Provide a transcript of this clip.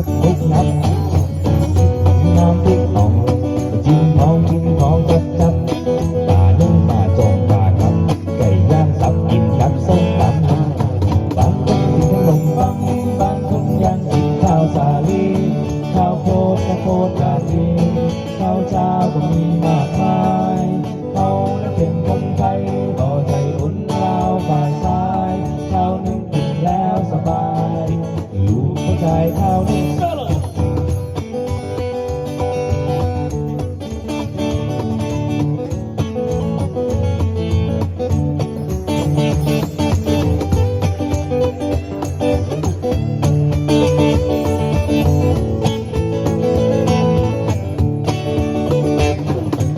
กทุกนัดน้ำพริกอ่องจิ้มทองกินของจับจับปลานึ่งปลาจงปลาครับไก่ย่างสับกินกับส้มตำบางคนกินขนมปังบางคนยังกินข้าวสาลีข้าวโพดข้าวโพดกะทิข้าวเจ้าก็มีมากมายเขาและเป็นคนไทยต่อใจอุ่นลาวฝ่ายซ้ายข้าวนึ่งกินแล้วสบายลูกผู้ชายข้าวนึ่ง